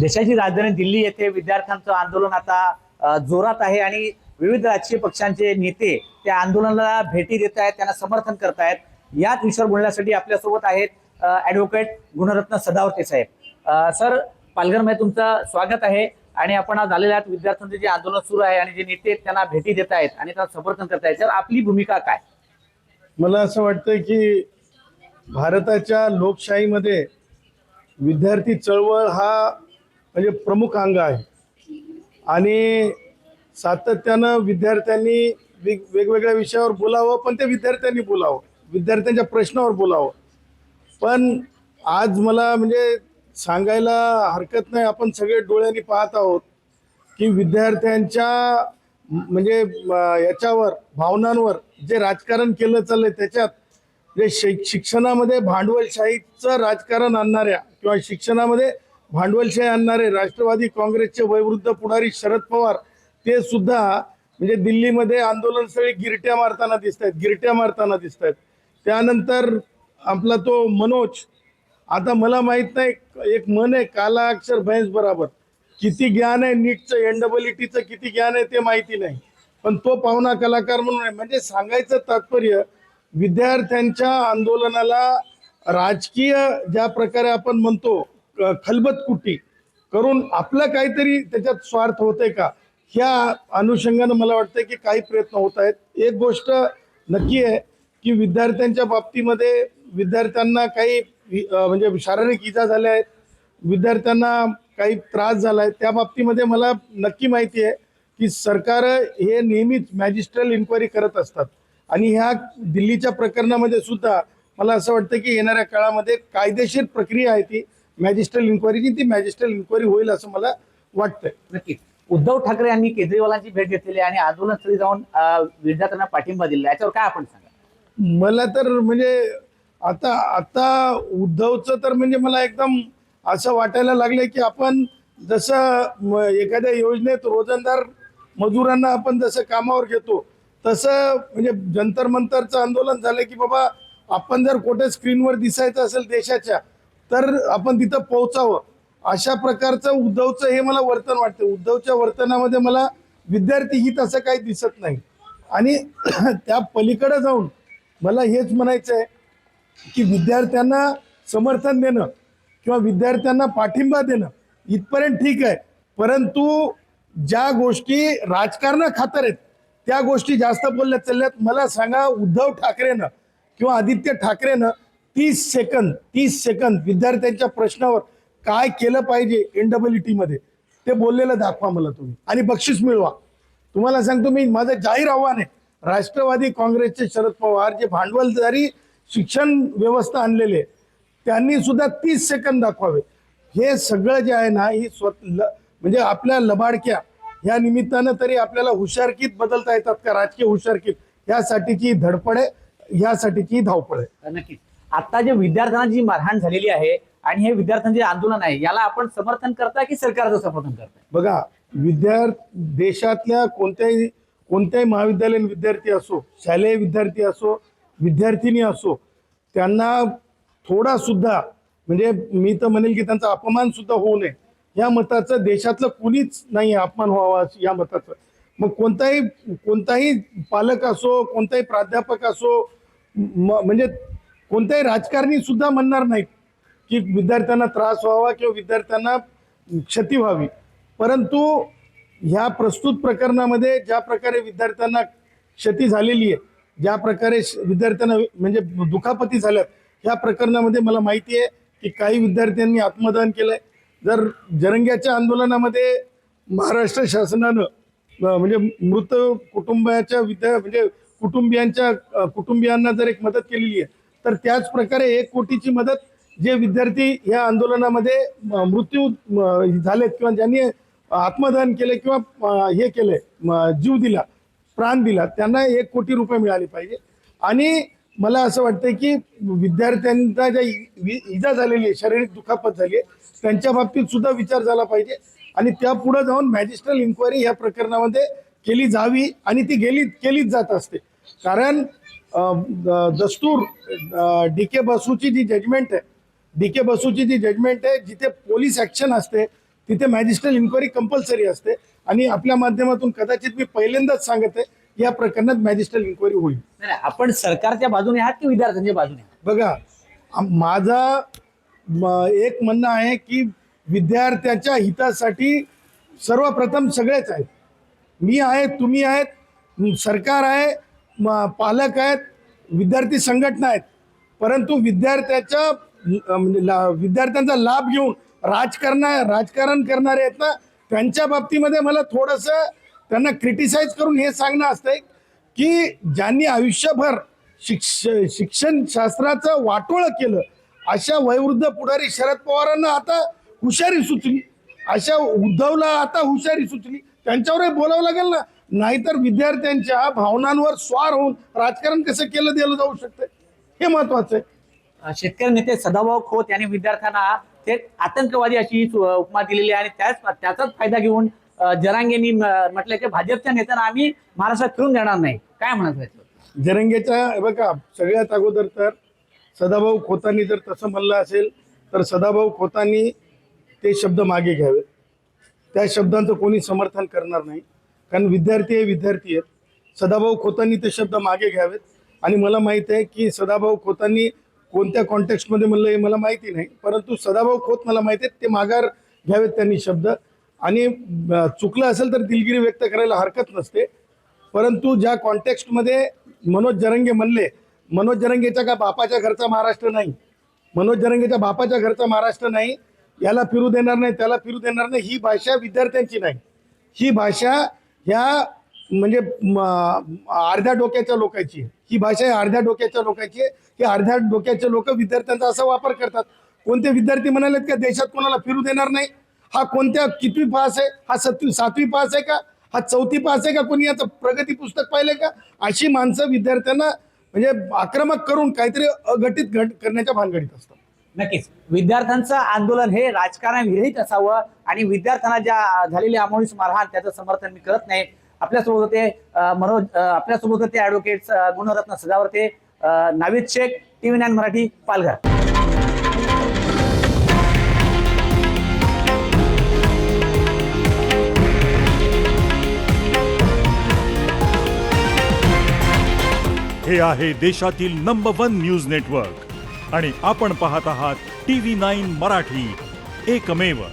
देशाची राजधानी दिल्ली येथे विद्यार्थ्यांचं आंदोलन आता जोरात आहे आणि विविध राजकीय पक्षांचे नेते त्या आंदोलनाला भेटी देत आहेत, त्यांना समर्थन करतायत। याच विषयावर बोलण्यासाठी आपल्यासोबत आहेत ॲडव्होकेट गुणरत्न सदावर्ते साहेब। सर, पालघरमध्ये तुमचं स्वागत आहे आणि आपण आज आलेले आहात। विद्यार्थ्यांचे जे आंदोलन सुरू आहे आणि जे नेते त्यांना भेटी देत आहेत आणि त्यांना समर्थन करतायत, तर आपली भूमिका काय? मला असं वाटतं की भारताच्या लोकशाहीमध्ये विद्यार्थी चळवळ हा म्हणजे प्रमुख अंग आहे आणि सातत्यानं विद्यार्थ्यांनी वेगवेगळ्या विषयावर बोलावं, पण ते विद्यार्थ्यांनी बोलावं, विद्यार्थ्यांच्या प्रश्नावर बोलावं। पण आज मला म्हणजे सांगायला हरकत नाही, आपण सगळे डोळ्यांनी पाहत आहोत की विद्यार्थ्यांच्या म्हणजे याच्यावर भावनांवर जे राजकारण केलं चाललंय, त्याच्यात जे शिक्षणामध्ये भांडवलशाहीचं राजकारण आणणाऱ्या किंवा शिक्षणामध्ये भांडवलशाही आणणारे राष्ट्रवादी काँग्रेसचे वयोवृद्ध पुढारी शरद पवार ते सुद्धा म्हणजे दिल्लीमध्ये आंदोलनस्थळी गिरट्या मारताना दिसत आहेत। त्यानंतर आपला तो मनोज, आता मला माहित नाही, एक मन आहे काला अक्षर भैंस बराबर, किती ज्ञान आहे नीटचं NEETचं किती ज्ञान आहे ते माहिती नाही, पण तो पाहुणा कलाकार म्हणून आहे। म्हणजे सांगायचं तात्पर्य, विद्यार्थ्यांच्या आंदोलनाला राजकीय ज्या प्रकारे आपण म्हणतो खलबतकुटी करून आपलं काहीतरी त्याच्यात स्वार्थ होतंय का, ह्या अनुषंगानं मला वाटतं की काही प्रयत्न होत आहेत। एक गोष्ट नक्की आहे की विद्यार्थ्यांच्या बाबतीमध्ये विद्यार्थ्यांना काही म्हणजे शारीरिक इजा झाल्या आहेत, विद्यार्थ्यांना काही त्रास झाला आहे, त्या बाबतीमध्ये मला नक्की माहिती आहे की सरकार हे नेहमीच मॅजिस्ट्रल इन्क्वायरी करत असतात आणि ह्या दिल्लीच्या प्रकरणामध्ये सुद्धा मला असं वाटतं की येणाऱ्या काळामध्ये कायदेशीर प्रक्रिया आहे ती मॅजिस्ट्रल इन्क्वायरीची, ती मॅजिस्ट्रल इन्क्वायरी होईल असं मला वाटतंय। नक्की उद्धव ठाकरे यांनी केजरीवालांची भेट घेतलेली आणि आंदोलनस्थळी जाऊन विद्यार्थ्यांना पाठिंबा दिला, याच्यावर काय आपण सांगा? मला तर म्हणजे आता उद्धवचं तर म्हणजे मला एकदम असं वाटायला लागलंय की आपण जसं एखाद्या योजनेत रोजंदार मजुरांना आपण जसं कामावर घेतो, तसं म्हणजे जंतर मंतरचं आंदोलन झालं की बाबा आपण जर कुठे स्क्रीनवर दिसायचं असेल देशाच्या, तर आपण तिथं पोहोचावं, अशा प्रकारचं उद्धवचं हे मला वर्तन वाटतं। उद्धवच्या वर्तनामध्ये मला विद्यार्थी हित असं काही दिसत नाही आणि त्या पलीकडे जाऊन मला हेच म्हणायचं आहे की विद्यार्थ्यांना समर्थन देणं किंवा विद्यार्थ्यांना पाठिंबा देणं इथपर्यंत ठीक आहे, परंतु ज्या गोष्टी राजकारणाखातर आहेत त्या गोष्टी जास्त बोलल्या चालल्यात। मला सांगा, उद्धव ठाकरेनं किंवा आदित्य ठाकरेनं 30 सेकंद विद्यार्थ्यांच्या प्रश्नावर काय केलं पाहिजे NEET मध्ये ते बोललेलं दाखवा मला तुम्ही आणि बक्षीस मिळवा। तुम्हाला सांगतो मी, माझं जाहीर आव्हान आहे, राष्ट्रवादी काँग्रेसचे शरद पवार जे भांडवलदारी शिक्षण व्यवस्था आणलेले, त्यांनी सुद्धा 30 सेकंद दाखवावे। हे सगळं जे आहे ना, ही म्हणजे आपल्या लबाडक्या ह्या निमित्तानं तरी आपल्याला हुशारकीत बदलता येतात का, राजकीय हुशारकीत, ह्यासाठीची धडपड आहे, ह्यासाठीची धावपळ आहे। नक्कीच आता जे विद्यार्थ्यांना जी मारहाण झालेली आहे आणि हे विद्यार्थ्यांचे आंदोलन आहे, याला आपण समर्थन करताय की सरकारचं समर्थन करताय? बघा, देशातल्या कोणत्याही महाविद्यालयीन विद्यार्थी असो, शालेय विद्यार्थी असो, विद्यार्थिनी असो, त्यांना थोडा सुद्धा म्हणजे मी तर म्हणेल की त्यांचा अपमान सुद्धा होऊ नये, या मताचं देशातलं कुणीच नाही अपमान व्हावा या मताचं। मग कोणताही पालक असो, कोणताही प्राध्यापक असो, म्हणजे कोणत्याही राजकारणी सुद्धा म्हणणार नाहीत की विद्यार्थ्यांना त्रास व्हावा किंवा विद्यार्थ्यांना क्षती व्हावी, परंतु ह्या प्रस्तुत प्रकरणामध्ये ज्या प्रकारे विद्यार्थ्यांना क्षती झालेली आहे, ज्या प्रकारे विद्यार्थ्यांना म्हणजे दुखापती झाल्यात, ह्या प्रकरणामध्ये मला माहिती आहे की काही विद्यार्थ्यांनी आत्मदान केलंय। जर जरंग्याच्या आंदोलनामध्ये महाराष्ट्र शासनानं म्हणजे मृत कुटुंबाच्या म्हणजे कुटुंबियांना जर एक मदत केलेली आहे, तर त्याच प्रकारे 1 कोटीची मदत जे विद्यार्थी या आंदोलनामध्ये मृत्यू झालेत किंवा ज्यांनी आत्मदान केले किंवा हे केले, जीव दिला, प्राण दिला, त्यांना 1 कोटी रुपये मिळाले पाहिजे। आणि मला असं वाटतं की विद्यार्थ्यांना ज्या इजा झालेली आहे, शारीरिक दुखापत झाली आहे, त्यांच्या बाबतीत सुद्धा विचार झाला पाहिजे आणि त्या पुढे जाऊन मॅजिस्ट्रल इन्क्वायरी या प्रकरणामध्ये केली जावी आणि ती केलीच जात असते। कारण दस्तूर DK बसूची जी जजमेंट आहे, जिथे पोलीस ऍक्शन असते, तिथे मॅजिस्ट्रेट इन्क्वायरी कंपल्सरी असते आणि आपल्या माध्यमातून कदाचित मी पहिल्यांदाच सांगत आहे या प्रकरणात मॅजिस्ट्रेट इन्क्वायरी होईल. नाही, आपण सरकारच्या बाजूने आहात की विद्यार्थ्यांच्या बाजूने आहात? बघा, एक म्हणणं आहे की विद्यार्थ्याच्या हितासाठी सर्वप्रथम सगळेच आहेत. मी आहे, तुम्ही आहेत, सरकार आहे, पालक आहेत, विद्यार्थी संघटना आहेत. परंतु विद्यार्थ्यांचा लाभ घेऊन राजकारण करणारे आहेत ना, त्यांच्या बाबतीमध्ये मला थोडंसं त्यांना क्रिटिसाइज करून हे सांगणं असतंय की ज्यांनी आयुष्यभर शिक्षण शास्त्राचं वाटोळं केलं अशा वयोवृद्ध पुढारी शरद पवारांना आता हुशारी सुचली, अशा उद्धवला आता हुशारी सुचली, त्यांच्यावरही बोलावं लागेल ना. नाहीतर विद्यार्थ्यांच्या भावनांवर स्वार होऊन राजकारण कसं केलं गेलं जाऊ शकतं, हे महत्वाचं आहे. शेतकरी नेते सदाभाऊ खोत यांनी विद्यार्थ्यांना थेट आतंकवादी अशी उपमा दिलेली आहे आणि त्याचाच फायदा घेऊन जरांगेंनी म्हटलं की भाजपच्या नेत्यांना आम्ही महाराष्ट्रात फिरून देणार नाही. काय म्हणायचं? जरंगेच्या बघा, सगळ्यात अगोदर तर सदाभाऊ खोतांनी जर तसं म्हणलं असेल तर सदाभाऊ खोतांनी ते शब्द मागे घ्यावेत. त्या शब्दांचं कोणी समर्थन करणार नाही, कारण विद्यार्थी हे विद्यार्थी आहेत. सदाभाऊ खोतांनी ते शब्द मागे घ्यावेत. आणि मला माहीत आहे की सदाभाऊ खोतांनी कोणत्या कॉन्टेक्स्टमध्ये म्हणलं हे मला माहिती नाही, परंतु सदाभाऊ खोत मला माहिती आहे ते माघार घ्यावेत त्यांनी शब्द. आणि चुकलं असेल तर दिलगिरी व्यक्त करायला हरकत नसते. परंतु ज्या कॉन्टेक्स्टमध्ये मनोज जरंगे म्हणले, मनोज जरंगेच्या का बापाच्या घरचा महाराष्ट्र नाही, मनोज जरंगेच्या बापाच्या घरचा महाराष्ट्र नाही, याला फिरू देणार नाही, त्याला फिरू देणार नाही, ही भाषा विद्यार्थ्यांची नाही. ही भाषा ह्या म्हणजे अर्ध्या डोक्याच्या लोकांची, ही भाषा आहे अर्ध्या डोक्याच्या लोकांची. हे अर्ध्या डोक्याचे लोक विद्यार्थ्यांचा असा वापर करतात. कोणते विद्यार्थी म्हणालेत का देशात कोणाला फिरू देणार नाही? हा कोणत्या कितवी पास आहे? हा 7वी पास आहे का? हा 4थी पास आहे का? कोणी याचं प्रगती पुस्तक पाहिलंय का? अशी माणसं विद्यार्थ्यांना म्हणजे आक्रमक करून काहीतरी अघटित करण्याच्या भानगडीत असतात. नक्कीच विद्यार्थ्यांचं आंदोलन हे राजकारण विरहित असावं आणि विद्यार्थ्यांना ज्या झालेली अमानुष मारहाण त्याचं समर्थन मी करत नाही. आपल्यासोबत होते आपल्यासोबत होते ॲडव्होकेट गुणरत्न सदावर्ते, नाविद शेख, TV9 मराठी, पालघर. हे आहे देशातील नंबर 1 न्यूज नेटवर्क आणि आपण पाहत आहात TV9 मराठी, एकमेव.